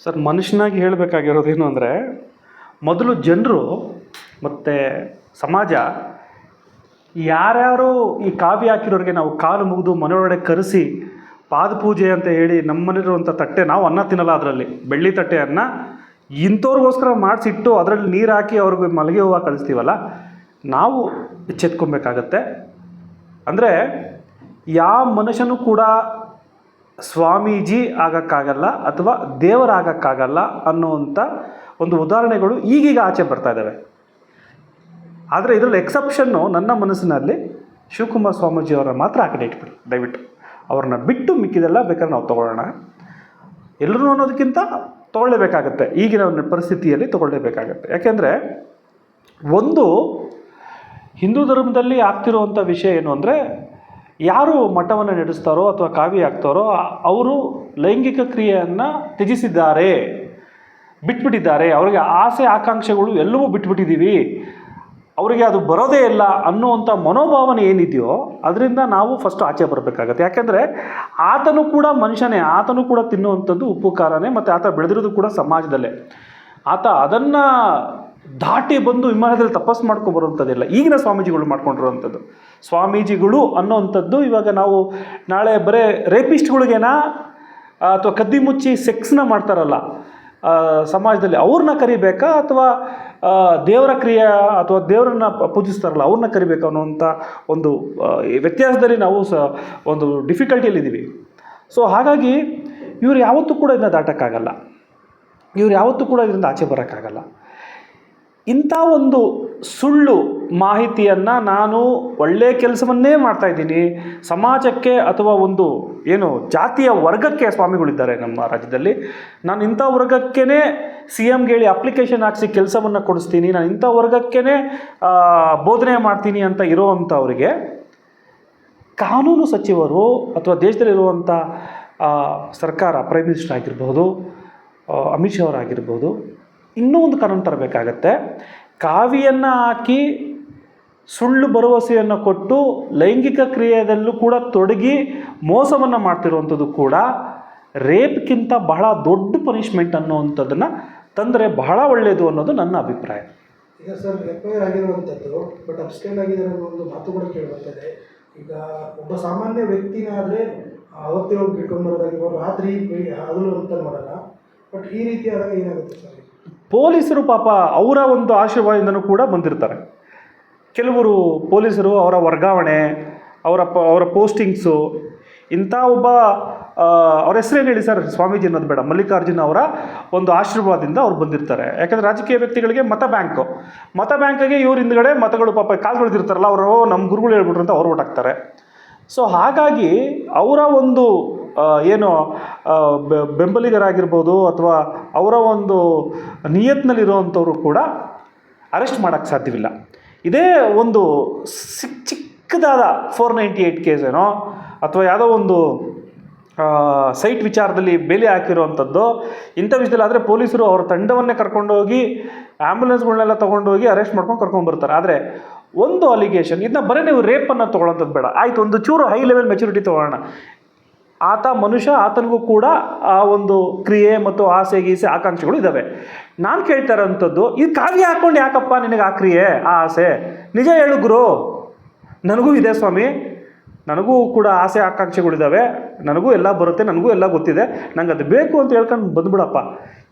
Sir, ಮನುಷ್ಯನಾಗಿ ಹೇಳಬೇಕಾಗಿರೋದೇನು ಅಂದರೆ, ಮೊದಲು ಜನರು ಮತ್ತು ಸಮಾಜ ಯಾರ್ಯಾರು ಈ ಕಾವ್ಯ ಹಾಕಿರೋರಿಗೆ ನಾವು ಕಾಲು ಮುಗಿದು ಮನೆಯೊಳಗಡೆ ಕರೆಸಿ ಪಾದಪೂಜೆ ಅಂತ ಹೇಳಿ ನಮ್ಮಲ್ಲಿರುವಂಥ ತಟ್ಟೆ, ನಾವು ಅನ್ನ ತಿನ್ನಲ್ಲ, ಅದರಲ್ಲಿ ಬೆಳ್ಳಿ ತಟ್ಟೆ ಅನ್ನ ಇಂಥವ್ರಿಗೋಸ್ಕರ ಮಾಡಿಸಿಟ್ಟು ಅದರಲ್ಲಿ ನೀರು ಹಾಕಿ ಅವ್ರಿಗೆ ಮಲ್ಲಿಗೆ ಹೂವು ಕಳಿಸ್ತೀವಲ್ಲ, ನಾವು ಎಚ್ಚೆತ್ಕೊಬೇಕಾಗತ್ತೆ. ಅಂದರೆ ಯಾವ ಮನುಷ್ಯನೂ ಕೂಡ ಸ್ವಾಮೀಜಿ ಆಗೋಕ್ಕಾಗಲ್ಲ ಅಥವಾ ದೇವರಾಗಕ್ಕಾಗಲ್ಲ ಅನ್ನುವಂಥ ಒಂದು ಉದಾಹರಣೆಗಳು ಈಗೀಗ ಆಚೆ ಬರ್ತಾ ಇದ್ದಾವೆ. ಆದರೆ ಇದರಲ್ಲಿ ಎಕ್ಸೆಪ್ಷನ್ನು ನನ್ನ ಮನಸ್ಸಿನಲ್ಲಿ ಶಿವಕುಮಾರ ಸ್ವಾಮೀಜಿಯವರ ಮಾತ್ರ ಆ ಕಡೆ ಇಟ್ಬಿಡಿ ದಯವಿಟ್ಟು. ಅವ್ರನ್ನ ಬಿಟ್ಟು ಮಿಕ್ಕಿದೆಲ್ಲ ಬೇಕಾದ್ರೆ ನಾವು ತೊಗೊಳ್ಳೋಣ. ಎಲ್ಲರೂ ಅನ್ನೋದಕ್ಕಿಂತ ತೊಗೊಳ್ಳೇಬೇಕಾಗತ್ತೆ, ಈಗಿನ ಪರಿಸ್ಥಿತಿಯಲ್ಲಿ ತೊಗೊಳ್ಳೇಬೇಕಾಗತ್ತೆ. ಯಾಕೆಂದರೆ ಒಂದು ಹಿಂದೂ ಧರ್ಮದಲ್ಲಿ ಆಗ್ತಿರುವಂಥ ವಿಷಯ ಏನು ಅಂದರೆ, ಯಾರು ಮಠವನ್ನು ನಡೆಸ್ತಾರೋ ಅಥವಾ ಕಾವ್ಯ ಹಾಕ್ತಾರೋ ಅವರು ಲೈಂಗಿಕ ಕ್ರಿಯೆಯನ್ನು ತ್ಯಜಿಸಿದ್ದಾರೆ, ಬಿಟ್ಬಿಟ್ಟಿದ್ದಾರೆ. ಅವರಿಗೆ ಆಸೆ ಆಕಾಂಕ್ಷೆಗಳು ಎಲ್ಲವೂ ಬಿಟ್ಬಿಟ್ಟಿದ್ದೀವಿ, ಅವರಿಗೆ ಅದು ಬರೋದೇ ಇಲ್ಲ ಅನ್ನುವಂಥ ಮನೋಭಾವನೆ ಏನಿದೆಯೋ ಅದರಿಂದ ನಾವು ಫಸ್ಟು ಆಚೆ ಬರಬೇಕಾಗತ್ತೆ. ಯಾಕೆಂದರೆ ಆತನು ಕೂಡ ಮನುಷ್ಯನೇ, ಆತನು ಕೂಡ ತಿನ್ನುವಂಥದ್ದು ಉಪ್ಪು ಖಾರನೇ, ಮತ್ತು ಆತ ಬೆಳೆದಿರೋದು ಕೂಡ ಸಮಾಜದಲ್ಲೇ. ಆತ ಅದನ್ನು ದಾಟಿ ಬಂದು ವಿಮಾನದಲ್ಲಿ ತಪಸ್ಸು ಮಾಡ್ಕೊಂಬರುವಂಥದ್ದಿಲ್ಲ. ಈಗಿನ ಸ್ವಾಮೀಜಿಗಳು ಮಾಡ್ಕೊಂಡಿರುವಂಥದ್ದು. ಸ್ವಾಮೀಜಿಗಳು ಅನ್ನೋವಂಥದ್ದು ಇವಾಗ ನಾವು ನಾಳೆ ಬರೀ ರೇಪಿಸ್ಟ್ಗಳಿಗೇನಾ ಅಥವಾ ಕದ್ದಿ ಮುಚ್ಚಿ ಸೆಕ್ಸ್ನ ಮಾಡ್ತಾರಲ್ಲ ಸಮಾಜದಲ್ಲಿ, ಅವ್ರನ್ನ ಕರಿಬೇಕಾ ಅಥವಾ ದೇವರ ಕ್ರಿಯೆ ಅಥವಾ ದೇವರನ್ನ ಪೂಜಿಸ್ತಾರಲ್ಲ ಅವ್ರನ್ನ ಕರಿಬೇಕಾ ಅನ್ನೋವಂಥ ಒಂದು ವ್ಯತ್ಯಾಸದಲ್ಲಿ ನಾವು ಒಂದು ಡಿಫಿಕಲ್ಟಿಯಲ್ಲಿದ್ದೀವಿ. ಸೊ ಹಾಗಾಗಿ ಇವರು ಯಾವತ್ತೂ ಕೂಡ ಇದನ್ನ ದಾಟೋಕ್ಕಾಗಲ್ಲ, ಇವ್ರು ಯಾವತ್ತೂ ಕೂಡ ಇದರಿಂದ ಆಚೆ ಬರೋಕ್ಕಾಗಲ್ಲ. ಇಂಥ ಒಂದು ಸುಳ್ಳು ಮಾಹಿತಿಯನ್ನು ನಾನು ಒಳ್ಳೆಯ ಕೆಲಸವನ್ನೇ ಮಾಡ್ತಾಯಿದ್ದೀನಿ ಸಮಾಜಕ್ಕೆ ಅಥವಾ ಒಂದು ಏನು ಜಾತಿಯ ವರ್ಗಕ್ಕೆ ಸ್ವಾಮಿಗಳಿದ್ದಾರೆ ನಮ್ಮ ರಾಜ್ಯದಲ್ಲಿ, ನಾನು ಇಂಥ ವರ್ಗಕ್ಕೇ ಸಿ ಎಮ್ಗೆ ಹೇಳಿ ಅಪ್ಲಿಕೇಶನ್ ಹಾಕಿಸಿ ಕೆಲಸವನ್ನು ಕೊಡಿಸ್ತೀನಿ, ನಾನು ಇಂಥ ವರ್ಗಕ್ಕೇ ಬೋಧನೆ ಮಾಡ್ತೀನಿ ಅಂತ ಇರೋವಂಥವ್ರಿಗೆ ಕಾನೂನು ಸಚಿವರು ಅಥವಾ ದೇಶದಲ್ಲಿರುವಂಥ ಸರ್ಕಾರ, ಪ್ರೈಮ್ ಮಿನಿಸ್ಟರ್ ಆಗಿರ್ಬೋದು, ಅಮಿತ್ ಶಾ ಅವರಾಗಿರ್ಬೋದು, ಇನ್ನೂ ಒಂದು ಕಾನೂನು ತರಬೇಕಾಗತ್ತೆ. ಕಾವಿಯನ್ನು ಹಾಕಿ ಸುಳ್ಳು ಭರವಸೆಯನ್ನು ಕೊಟ್ಟು ಲೈಂಗಿಕ ಕ್ರಿಯೆಯಲ್ಲೂ ಕೂಡ ತೊಡಗಿ ಮೋಸವನ್ನು ಮಾಡ್ತಿರುವಂಥದ್ದು ಕೂಡ ರೇಪ್ಗಿಂತ ಬಹಳ ದೊಡ್ಡ ಪನಿಷ್ಮೆಂಟ್ ಅನ್ನುವಂಥದ್ದನ್ನು ತಂದರೆ ಬಹಳ ಒಳ್ಳೆಯದು ಅನ್ನೋದು ನನ್ನ ಅಭಿಪ್ರಾಯ. ಈಗ ಸರ್, FIR ಆಗಿರುವಂಥದ್ದು ಬಟ್ ಅಬ್ಸ್ಟೆಂಡ್ ಆಗಿರೋ ಒಂದು ಮಾತು ಕೂಡ ಕೇಳಿಬರ್ತದೆ. ಈಗ ಒಬ್ಬ ಸಾಮಾನ್ಯ ವ್ಯಕ್ತಿನಾದರೆ ಅವತ್ತೇ ಹೋಗಿ ಬಿಟ್ಕೊಂಡ್ಬರೋದಾಗಿರ್ಬೋದು, ರಾತ್ರಿ ಹಗಲು ಅಂತ ನೋಡಲ್ಲ. ಬಟ್ ಈ ರೀತಿ ಆದಾಗ ಏನಾಗುತ್ತೆ ಸರ್? ಪೊಲೀಸರು ಪಾಪ ಅವರ ಒಂದು ಆಶೀರ್ವಾದದಿಂದನೂ ಕೂಡ ಬಂದಿರ್ತಾರೆ. ಕೆಲವರು ಪೊಲೀಸರು ಅವರ ವರ್ಗಾವಣೆ, ಅವರ ಪೋಸ್ಟಿಂಗ್ಸು, ಇಂಥ ಒಬ್ಬ ಅವ್ರ ಹೆಸರೇನು ಹೇಳಿ ಸರ್, ಸ್ವಾಮೀಜಿ ಅನ್ನೋದು ಬೇಡ, ಮಲ್ಲಿಕಾರ್ಜುನ ಅವರ ಒಂದು ಆಶೀರ್ವಾದದಿಂದ ಅವ್ರು ಬಂದಿರ್ತಾರೆ. ಯಾಕಂದರೆ ರಾಜಕೀಯ ವ್ಯಕ್ತಿಗಳಿಗೆ ಮತ ಬ್ಯಾಂಕಿಗೆ ಇವ್ರ ಹಿಂದ್ಗಡೆ ಮತಗಳು ಪಾಪ ಕಾಲ್ಗೊಳ್ದಿರ್ತಾರಲ್ಲ, ಅವರು ನಮ್ಮ ಗುರುಗಳು ಹೇಳ್ಬಿಟ್ರು ಅಂತ ಅವ್ರು ಓಟಾಕ್ತಾರೆ. ಸೊ ಹಾಗಾಗಿ ಅವರ ಒಂದು ಏನು ಬೆಂಬಲಿಗರಾಗಿರ್ಬೋದು ಅಥವಾ ಅವರ ಒಂದು ನಿಯತ್ನಲ್ಲಿರುವಂಥವ್ರು ಕೂಡ ಅರೆಸ್ಟ್ ಮಾಡೋಕ್ಕೆ ಸಾಧ್ಯವಿಲ್ಲ. ಇದೇ ಒಂದು ಚಿಕ್ಕದಾದ 498 ಕೇಸೇನೋ ಅಥವಾ ಯಾವುದೋ ಒಂದು ಸೈಟ್ ವಿಚಾರದಲ್ಲಿ ಬೇಲಿ ಹಾಕಿರುವಂಥದ್ದು, ಇಂಥ ವಿಷಯದಲ್ಲಿ ಆದರೆ ಪೊಲೀಸರು ಅವರ ತಂಡವನ್ನೇ ಕರ್ಕೊಂಡೋಗಿ ಆ್ಯಂಬುಲೆನ್ಸ್ಗಳನ್ನೆಲ್ಲ ತೊಗೊಂಡೋಗಿ ಅರೆಸ್ಟ್ ಮಾಡ್ಕೊಂಡು ಕರ್ಕೊಂಡ್ಬರ್ತಾರೆ. ಆದರೆ ಒಂದು ಅಲಿಗೇಷನ್, ಇದನ್ನ ಬರೀ ನೀವು ರೇಪನ್ನು ತೊಗೊಳ್ಳೋಂಥದ್ದು ಬೇಡ, ಆಯಿತು ಒಂದು ಚೂರು ಹೈ ಲೆವೆಲ್ ಮೆಚುರಿಟಿ ತೊಗೊಳ್ಳೋಣ. ಆತ ಮನುಷ್ಯ, ಆತನಿಗೂ ಕೂಡ ಆ ಒಂದು ಕ್ರಿಯೆ ಮತ್ತು ಆಸೆ ಗೀಸೆ ಆಕಾಂಕ್ಷೆಗಳು ಇದ್ದಾವೆ. ನಾನು ಕೇಳ್ತಾ ಇರೋಂಥದ್ದು, ಇದು ಕಾವ್ಯ ಹಾಕ್ಕೊಂಡು ಯಾಕಪ್ಪ ನಿನಗೆ ಆ ಕ್ರಿಯೆ ಆ ಆಸೆ? ನಿಜ ಹೇಳು ಗುರು, ನನಗೂ ಇದೆ ಸ್ವಾಮಿ, ನನಗೂ ಕೂಡ ಆಸೆ ಆಕಾಂಕ್ಷೆಗಳಿದ್ದಾವೆ, ನನಗೂ ಎಲ್ಲ ಬರುತ್ತೆ, ನನಗೂ ಎಲ್ಲ ಗೊತ್ತಿದೆ, ನಂಗೆ ಅದು ಬೇಕು ಅಂತ ಹೇಳ್ಕೊಂಡು ಬಂದುಬಿಡಪ್ಪ.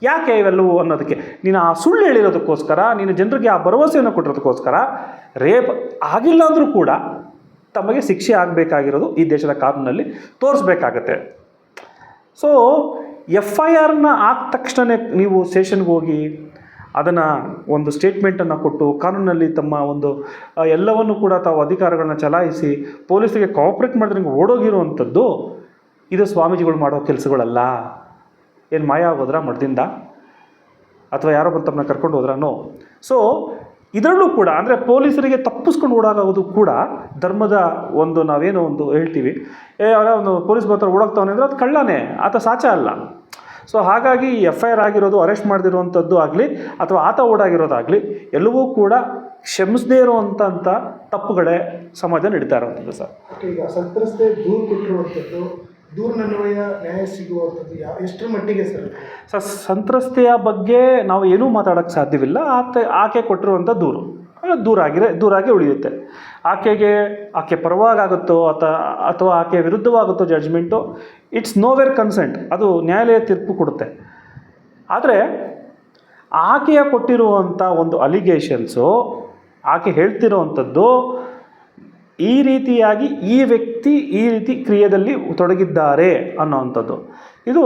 ಯಾಕೆ ಇವೆಲ್ಲವೂ ಅನ್ನೋದಕ್ಕೆ ನೀನು ಆ ಸುಳ್ಳು ಹೇಳಿರೋದಕ್ಕೋಸ್ಕರ, ನೀನು ಜನರಿಗೆ ಆ ಭರವಸೆಯನ್ನು ಕೊಟ್ಟಿರೋದಕ್ಕೋಸ್ಕರ ರೇಪ್ ಆಗಿಲ್ಲ ಅಂದರೂ ಕೂಡ ತಮಗೆ ಶಿಕ್ಷೆ ಆಗಬೇಕಾಗಿರೋದು ಈ ದೇಶದ ಕಾನೂನಲ್ಲಿ ತೋರಿಸ್ಬೇಕಾಗತ್ತೆ. ಸೊ FIRನ ಆದ ತಕ್ಷಣ ನೀವು ಸ್ಟೇಷನ್ಗೆ ಹೋಗಿ ಅದನ್ನು ಒಂದು ಸ್ಟೇಟ್ಮೆಂಟನ್ನು ಕೊಟ್ಟು ಕಾನೂನಲ್ಲಿ ತಮ್ಮ ಒಂದು ಎಲ್ಲವನ್ನು ಕೂಡ ತಾವು ಅಧಿಕಾರಗಳನ್ನ ಚಲಾಯಿಸಿ ಪೊಲೀಸರಿಗೆ ಕೋಆಪ್ರೇಟ್ ಮಾಡಿದ್ರೆ ನಿಮಗೆ ಓಡೋಗಿರುವಂಥದ್ದು ಇದು ಸ್ವಾಮೀಜಿಗಳು ಮಾಡೋ ಕೆಲಸಗಳಲ್ಲ. ಏನು ಮಾಯ ಆಗೋದ್ರಾ ಮಠದಿಂದ, ಅಥವಾ ಯಾರೋ ಬಂದು ತಮ್ಮನ್ನ ಕರ್ಕೊಂಡು ಹೋದ್ರಾನೋ? ಸೊ ಇದರಲ್ಲೂ ಕೂಡ ಅಂದರೆ ಪೊಲೀಸರಿಗೆ ತಪ್ಪಿಸ್ಕೊಂಡು ಓಡಾಗೋದು ಕೂಡ ಧರ್ಮದ ಒಂದು ನಾವೇನೋ ಒಂದು ಹೇಳ್ತೀವಿ, ಅವರ ಒಂದು ಪೊಲೀಸ್ ಬರ್ತಾರೆ ಓಡಾಗ್ತಾವನೆ ಅಂದರೆ ಅದು ಕಳ್ಳನೇ, ಆತ ಸಾಚ ಅಲ್ಲ. ಸೊ ಹಾಗಾಗಿ FIR ಆಗಿರೋದು, ಅರೆಸ್ಟ್ ಮಾಡದಿರುವಂಥದ್ದು ಆಗಲಿ ಅಥವಾ ಆತ ಓಡಾಗಿರೋದಾಗಲಿ ಎಲ್ಲವೂ ಕೂಡ ಕ್ಷಮಿಸದೇ ಇರುವಂಥ ತಪ್ಪುಗಳೇ ಸಮಾಜ ನಡೀತಾ ಇರುವಂಥದ್ದು ಸರ್. ಈಗ ಸಂತ್ರಸ್ತೆ ದೂರು ಕೊಟ್ಟಿರುವಂಥದ್ದು ದೂರಿನನ್ವಯ ನ್ಯಾಯ ಸಿಗುವಂಥದ್ದು ಎಷ್ಟರ ಮಟ್ಟಿಗೆ ಸರ್? ಸಂತ್ರಸ್ತೆಯ ಬಗ್ಗೆ ನಾವು ಏನೂ ಮಾತಾಡೋಕ್ಕೆ ಸಾಧ್ಯವಿಲ್ಲ. ಆಕೆ ಕೊಟ್ಟಿರುವಂಥ ದೂರಾಗಿ ಉಳಿಯುತ್ತೆ. ಆಕೆ ಪರವಾಗುತ್ತೋ ಅಥವಾ ಆಕೆ ವಿರುದ್ಧವಾಗುತ್ತೋ ಜಡ್ಜ್ಮೆಂಟು, ಇಟ್ಸ್ ನೋವೇರ್ ಕನ್ಸೆಂಟ್, ಅದು ನ್ಯಾಯಾಲಯ ತೀರ್ಪು ಕೊಡುತ್ತೆ. ಆದರೆ ಆಕೆಯ ಕೊಟ್ಟಿರುವಂಥ ಒಂದು ಅಲಿಗೇಷನ್ಸು, ಆಕೆ ಹೇಳ್ತಿರೋವಂಥದ್ದು ಈ ರೀತಿಯಾಗಿ ಈ ವ್ಯಕ್ತಿ ಈ ರೀತಿ ಕ್ರಿಯೆಯಲ್ಲಿ ತೊಡಗಿದ್ದಾರೆ ಅನ್ನೋವಂಥದ್ದು. ಇದು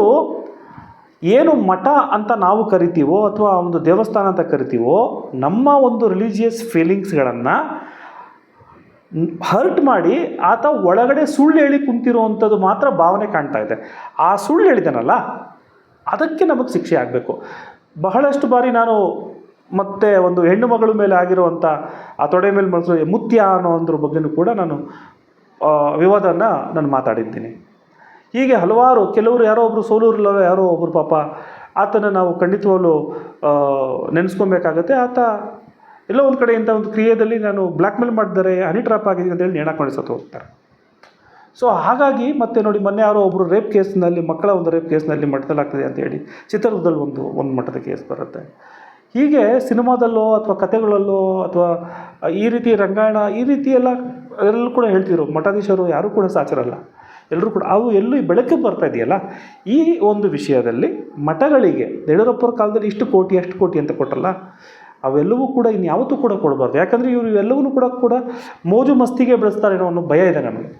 ಏನು ಮಠ ಅಂತ ನಾವು ಕರಿತೀವೋ ಅಥವಾ ಒಂದು ದೇವಸ್ಥಾನ ಅಂತ ಕರಿತೀವೋ, ನಮ್ಮ ಒಂದು ರಿಲಿಜಿಯಸ್ ಫೀಲಿಂಗ್ಸ್ಗಳನ್ನು ಹರ್ಟ್ ಮಾಡಿ ಆತ ಒಳಗಡೆ ಸುಳ್ಳು ಹೇಳಿ ಕುಂತಿರುವಂಥದ್ದು ಮಾತ್ರ ಭಾವನೆ ಕಾಣ್ತಾ ಇದೆ. ಆ ಸುಳ್ಳು ಹೇಳಿದಾನಲ್ಲ, ಅದಕ್ಕೆ ನಮಗೆ ಶಿಕ್ಷೆ ಆಗಬೇಕು. ಬಹಳಷ್ಟು ಬಾರಿ ನಾನು ಮತ್ತು ಒಂದು ಹೆಣ್ಣು ಮಗಳ ಮೇಲೆ ಆಗಿರುವಂಥ ಆ ತೊಡೆ ಮೇಲೆ ಮನಸ್ಸು ಮುತ್ಯ ಅನ್ನೋ ಅಂದ್ರ ಬಗ್ಗೆನೂ ಕೂಡ ನಾನು ವಿವಾದವನ್ನು ನಾನು ಮಾತಾಡಿದ್ದೀನಿ. ಹೀಗೆ ಹಲವಾರು, ಕೆಲವರು ಯಾರೋ ಒಬ್ಬರು ಸೋಲೂರಲ್ಲ, ಯಾರೋ ಒಬ್ಬರು ಪಾಪ ಆತನ ನಾವು ಖಂಡಿತವಾಗ್ಲೂ ನೆನೆಸ್ಕೊಬೇಕಾಗತ್ತೆ. ಆತ ಎಲ್ಲೋ ಒಂದು ಕಡೆ ಇಂಥ ಒಂದು ಕ್ರಿಯೆಯಲ್ಲಿ ನಾನು ಬ್ಲ್ಯಾಕ್ ಮೇಲ್ ಮಾಡಿದ್ದಾರೆ, ಹನಿ ಟ್ರಾಪ್ ಆಗಿದ್ದೀನಿ ಅಂತೇಳಿ ನೇಣಾಕೊಂಡು ಸತ್ತು ಹೋಗ್ತಾರೆ. ಸೊ ಹಾಗಾಗಿ ಮತ್ತೆ ನೋಡಿ, ಮೊನ್ನೆ ಯಾರೋ ಒಬ್ಬರು ರೇಪ್ ಕೇಸ್ನಲ್ಲಿ, ಮಕ್ಕಳ ಒಂದು ರೇಪ್ ಕೇಸ್ನಲ್ಲಿ ಮಠದಲ್ಲಾಗ್ತದೆ ಅಂತೇಳಿ ಚಿತ್ರದುರ್ಗದಲ್ಲಿ ಒಂದು ಮಠದ ಕೇಸ್ ಬರುತ್ತೆ. ಹೀಗೆ ಸಿನಿಮಾದಲ್ಲೋ ಅಥವಾ ಕಥೆಗಳಲ್ಲೋ ಅಥವಾ ಈ ರೀತಿ ರಂಗಾಯಣ ಈ ರೀತಿ ಎಲ್ಲರೂ ಕೂಡ ಹೇಳ್ತಿದ್ರು, ಮಠಾಧೀಶರು ಯಾರೂ ಕೂಡ ಸಾಚರಲ್ಲ, ಎಲ್ಲರೂ ಕೂಡ ಅವು ಎಲ್ಲೂ ಬೆಳಕಿಗೆ ಬರ್ತಾ ಇದೆಯಲ್ಲ. ಈ ಒಂದು ವಿಷಯದಲ್ಲಿ ಮಠಗಳಿಗೆ ಯಡಿಯೂರಪ್ಪರ ಕಾಲದಲ್ಲಿ ಇಷ್ಟು ಕೋಟಿ ಅಷ್ಟು ಕೋಟಿ ಅಂತ ಕೊಟ್ಟಲ್ಲ, ಅವೆಲ್ಲವೂ ಕೂಡ ಇನ್ಯಾವತ್ತೂ ಕೂಡ ಕೊಡಬಾರ್ದು. ಯಾಕಂದರೆ ಇವರು ಇವೆಲ್ಲವೂ ಕೂಡ ಮೋಜು ಮಸ್ತಿಗೆ ಬೆಳೆಸ್ತಾರೆ ಅನ್ನೋ ಒಂದು ಭಯ ಇದೆ ನಮಗೆ.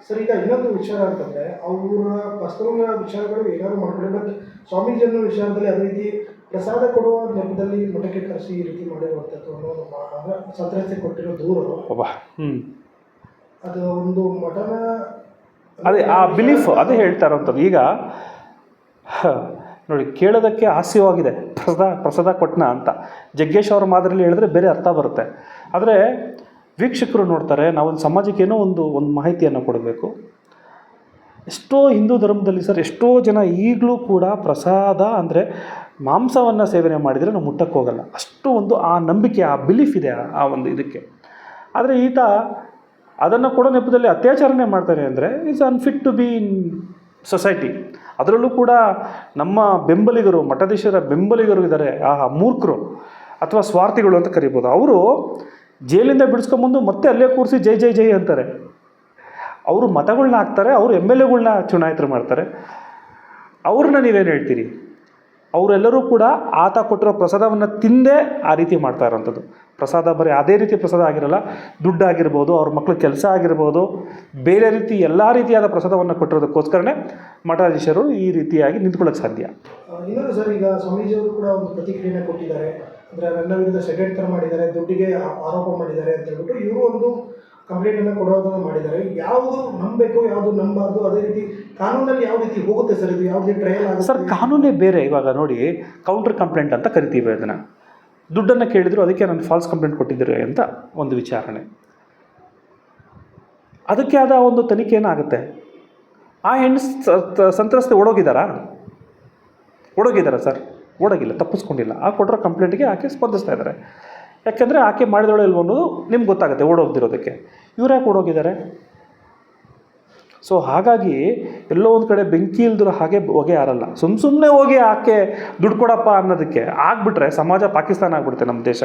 ಸರ್, ಈಗ ಇನ್ನೊಂದು ವಿಚಾರ ಅಂತಂದರೆ, ಅವರ ಪರ್ಸನಲ್ ವಿಚಾರಗಳು ಏನಾದ್ರು ಮಾಡ್ಕೊಳ್ಳಿ, ಬಟ್ ಸ್ವಾಮೀಜಿ ಅನ್ನೋ ವಿಚಾರದಲ್ಲಿ ಅದೇ ರೀತಿ ಪ್ರಸಾದ ಕೊಡುವ ನೆಪದಲ್ಲಿ ಮಠಕ್ಕೆ ಕರೆಸಿ ಈ ರೀತಿ ಮಾಡಿರುವಂಥದ್ದು ಅನ್ನೋದು ಸಂತ್ರಸ್ತೆ ಕೊಟ್ಟಿರೋ ದೂರು, ಅದು ಒಂದು ಮಠನ ಅದೇ ಆ ಬಿಲೀಫ್ ಅದೇ ಹೇಳ್ತಾ ಇರೋಂಥದ್ದು. ಈಗ ನೋಡಿ, ಕೇಳೋದಕ್ಕೆ ಹಾಸ್ಯವಾಗಿದೆ, ಪ್ರಸಾದ ಕೊಟ್ಟನ ಅಂತ ಜಗ್ಗೇಶ್ ಅವರ ಮಾದರಿಯಲ್ಲಿ ಹೇಳಿದ್ರೆ ಬೇರೆ ಅರ್ಥ ಬರುತ್ತೆ. ಆದರೆ ವೀಕ್ಷಕರು ನೋಡ್ತಾರೆ, ನಾವೊಂದು ಸಮಾಜಕ್ಕೆ ಏನೋ ಒಂದು ಮಾಹಿತಿಯನ್ನು ಕೊಡಬೇಕು. ಎಷ್ಟೋ ಹಿಂದೂ ಧರ್ಮದಲ್ಲಿ ಸರ್, ಎಷ್ಟೋ ಜನ ಈಗಲೂ ಕೂಡ ಪ್ರಸಾದ ಅಂದರೆ ಮಾಂಸವನ್ನು ಸೇವನೆ ಮಾಡಿದರೆ ನಾವು ಮುಟ್ಟಕ್ಕೆ ಹೋಗಲ್ಲ, ಅಷ್ಟು ಒಂದು ಆ ನಂಬಿಕೆ, ಆ ಬಿಲೀಫ್ ಇದೆ ಆ ಒಂದು ಇದಕ್ಕೆ. ಆದರೆ ಈತ ಅದನ್ನು ಕೊಡೋ ನೆಪದಲ್ಲಿ ಅತ್ಯಾಚಾರನೇ ಮಾಡ್ತಾರೆ ಅಂದರೆ is unfit to be in society. ಅದರಲ್ಲೂ ಕೂಡ ನಮ್ಮ ಬೆಂಬಲಿಗರು, ಮಠಾಧೀಶರ ಬೆಂಬಲಿಗರು ಇದ್ದಾರೆ, ಮೂರ್ಖರು ಅಥವಾ ಸ್ವಾರ್ಥಿಗಳು ಅಂತ ಕರಿಬೋದು. ಅವರು ಜೈಲಿಂದ ಬಿಡಿಸ್ಕೊಂಬಂದು ಮತ್ತೆ ಅಲ್ಲೇ ಕೂರಿಸಿ ಜೈ ಜೈ ಜೈ ಅಂತಾರೆ. ಅವರು ಮತಗಳನ್ನ ಹಾಕ್ತಾರೆ, ಅವರು MLAಗಳನ್ನ ಚುನಾಯಿತರು ಮಾಡ್ತಾರೆ. ಅವ್ರನ್ನ ನೀವೇನು ಹೇಳ್ತೀರಿ? ಅವರೆಲ್ಲರೂ ಕೂಡ ಆತ ಕೊಟ್ಟಿರೋ ಪ್ರಸಾದವನ್ನು ತಿಂದೇ ಆ ರೀತಿ ಮಾಡ್ತಾ ಇರೋವಂಥದ್ದು. ಪ್ರಸಾದ ಬರೀ ಅದೇ ರೀತಿ ಪ್ರಸಾದ ಆಗಿರಲ್ಲ, ದುಡ್ಡಾಗಿರ್ಬೋದು, ಅವ್ರ ಮಕ್ಕಳ ಕೆಲಸ ಆಗಿರ್ಬೋದು, ಬೇರೆ ರೀತಿ ಎಲ್ಲ ರೀತಿಯಾದ ಪ್ರಸಾದವನ್ನು ಕೊಟ್ಟಿರೋದಕ್ಕೋಸ್ಕರನೇ ಮಠಾಧೀಶರು ಈ ರೀತಿಯಾಗಿ ನಿಂತ್ಕೊಳ್ಳೋಕ್ಕೆ ಸಾಧ್ಯ. ಇನ್ನೊಂದು ಸರ್, ಈಗ ಸ್ವಾಮೀಜಿಯವರು ಕೂಡ ಒಂದು ಪ್ರತಿಕ್ರಿಯೆಯನ್ನು ಕೊಟ್ಟಿದ್ದಾರೆ. ಅಂದರೆ ನನ್ನ ವಿರುದ್ಧ ಸೆಟೆಟ್ ಥರ ಮಾಡಿದ್ದಾರೆ, ದುಡ್ಡಿಗೆ ಆರೋಪ ಮಾಡಿದ್ದಾರೆ ಅಂತ ಹೇಳ್ಬಿಟ್ಟು ಇವರು ಒಂದು ಕಂಪ್ಲೇಂಟನ್ನು ಕೊಡೋದನ್ನು ಮಾಡಿದ್ದಾರೆ. ಯಾವುದು ನಂಬಬೇಕು, ಯಾವುದು ನಂಬಾರ್ದು, ಅದೇ ರೀತಿ ಕಾನೂನಲ್ಲಿ ಯಾವ ರೀತಿ ಹೋಗುತ್ತೆ ಸರ್ ಇದು? ಯಾವುದೇ ಟ್ರಯಲ್ ಆಗುತ್ತೆ ಸರ್? ಕಾನೂನೇ ಬೇರೆ. ಇವಾಗ ನೋಡಿ, ಕೌಂಟರ್ ಕಂಪ್ಲೇಂಟ್ ಅಂತ ಕರಿತೀವಿ ಅದನ್ನು. ದುಡ್ಡನ್ನು ಕೇಳಿದ್ರು, ಅದಕ್ಕೆ ನಾನು ಫಾಲ್ಸ್ ಕಂಪ್ಲೇಂಟ್ ಕೊಟ್ಟಿದ್ದೀರಿ ಅಂತ ಒಂದು ವಿಚಾರಣೆ, ಅದಕ್ಕೆ ಆದ ಒಂದು ತನಿಖೆ ಏನಾಗುತ್ತೆ. ಆ ಹೆಣ್ಣು ಸಂತ್ರಸ್ತೆ ಓಡೋಗಿದ್ದಾರಾ ಸರ್? ಓಡೋಗಿಲ್ಲ, ತಪ್ಪಿಸ್ಕೊಂಡಿಲ್ಲ. ಆ ಕೊಟ್ಟಿರೋ ಕಂಪ್ಲೇಂಟ್ಗೆ ಆಕೆ ಸ್ಪಂದಿಸ್ತಾ ಇದ್ದಾರೆ. ಯಾಕೆಂದರೆ ಆಕೆ ಮಾಡಿದವಳು ಇಲ್ವೋ ಅನ್ನೋದು ನಿಮ್ಗೆ ಗೊತ್ತಾಗುತ್ತೆ ಓಡೋಗ್ದಿರೋದಕ್ಕೆ. ಇವ್ರು ಯಾಕೆ ಓಡೋಗಿದ್ದಾರೆ? ಸೊ ಹಾಗಾಗಿ ಎಲ್ಲೋ ಒಂದು ಕಡೆ ಬೆಂಕಿ ಇಲ್ದಿರೋ ಹಾಗೆ ಹೊಗೆ ಯಾರಲ್ಲ. ಸುಮ್ಮನೆ ಹೋಗಿ ಆಕೆ ದುಡ್ಡು ಕೊಡಪ್ಪ ಅನ್ನೋದಕ್ಕೆ ಆಗಿಬಿಟ್ರೆ ಸಮಾಜ ಪಾಕಿಸ್ತಾನ ಆಗಿಬಿಡುತ್ತೆ ನಮ್ಮ ದೇಶ.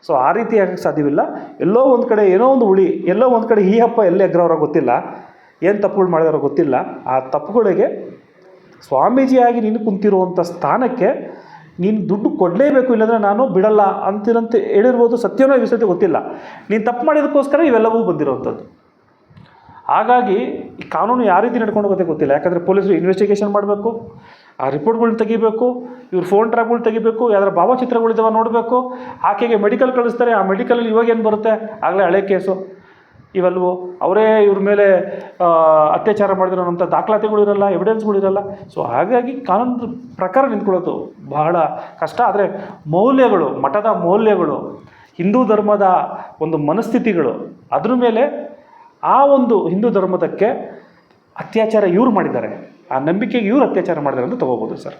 ಸೊ ಆ ರೀತಿ ಆಗಕ್ಕೆ ಸಾಧ್ಯವಿಲ್ಲ. ಎಲ್ಲೋ ಒಂದು ಕಡೆ ಏನೋ ಒಂದು ಉಳಿ, ಎಲ್ಲೋ ಒಂದು ಕಡೆ ಈ ಹಬ್ಬ ಎಲ್ಲೇ ಎಗ್ರವ್ರೋ ಗೊತ್ತಿಲ್ಲ, ಏನು ತಪ್ಪುಗಳು ಮಾಡಿದಾರೋ ಗೊತ್ತಿಲ್ಲ. ಆ ತಪ್ಪುಗಳಿಗೆ ಸ್ವಾಮೀಜಿಯಾಗಿ ನೀನು ಕುಂತಿರುವಂಥ ಸ್ಥಾನಕ್ಕೆ ನೀನು ದುಡ್ಡು ಕೊಡಲೇಬೇಕು, ಇಲ್ಲಾಂದರೆ ನಾನು ಬಿಡಲ್ಲ ಅಂತಿರಂತೆ ಹೇಳಿರ್ಬೋದು. ಸತ್ಯನೋ ವಿಷಯತೆ ಗೊತ್ತಿಲ್ಲ. ನೀನು ತಪ್ಪು ಮಾಡಿದಕ್ಕೋಸ್ಕರ ಇವೆಲ್ಲವೂ ಬಂದಿರೋವಂಥದ್ದು. ಹಾಗಾಗಿ ಈ ಕಾನೂನು ಯಾವ ರೀತಿ ನಡ್ಕೊಂಡು ಹೋಗುತ್ತೆ ಗೊತ್ತಿಲ್ಲ. ಯಾಕಂದರೆ ಪೊಲೀಸರು ಇನ್ವೆಸ್ಟಿಗೇಷನ್ ಮಾಡಬೇಕು, ಆ ರಿಪೋರ್ಟ್ಗಳ್ನ ತೆಗಿಬೇಕು, ಇವ್ರು ಫೋನ್ ಟ್ರ್ಯಾಪ್ಗಳು ತೆಗಿಬೇಕು, ಯಾವ್ದಾರ ಭಾವಚಿತ್ರಗಳಿದ್ದಾವೆ ನೋಡಬೇಕು, ಆಕೆಗೆ ಮೆಡಿಕಲ್ ಕಳಿಸ್ತಾರೆ. ಆ ಮೆಡಿಕಲಲ್ಲಿ ಇವಾಗೇನು ಬರುತ್ತೆ, ಆಗಲೇ ಹಳೆ ಕೇಸು ಇವೆಲ್ಲವೂ, ಅವರೇ ಇವ್ರ ಮೇಲೆ ಅತ್ಯಾಚಾರ ಮಾಡಿದಿರೋಂಥ ದಾಖಲಾತಿಗಳಿರಲ್ಲ, ಎವಿಡೆನ್ಸ್ಗಳಿರಲ್ಲ. ಸೊ ಹಾಗಾಗಿ ಕಾನೂನು ಪ್ರಕಾರ ನಿಂತ್ಕೊಳ್ಳೋದು ಬಹಳ ಕಷ್ಟ. ಆದರೆ ಮೌಲ್ಯಗಳು, ಮಠದ ಮೌಲ್ಯಗಳು, ಹಿಂದೂ ಧರ್ಮದ ಒಂದು ಮನಸ್ಥಿತಿಗಳು, ಅದ್ರ ಮೇಲೆ ಆ ಒಂದು ಹಿಂದೂ ಧರ್ಮದಕ್ಕೆ ಅತ್ಯಾಚಾರ ಇವ್ರು ಮಾಡಿದ್ದಾರೆ, ಆ ನಂಬಿಕೆಗೆ ಇವ್ರು ಅತ್ಯಾಚಾರ ಮಾಡಿದ್ದಾರೆ ಅಂತ ತೊಗೋಬೋದು ಸರ್.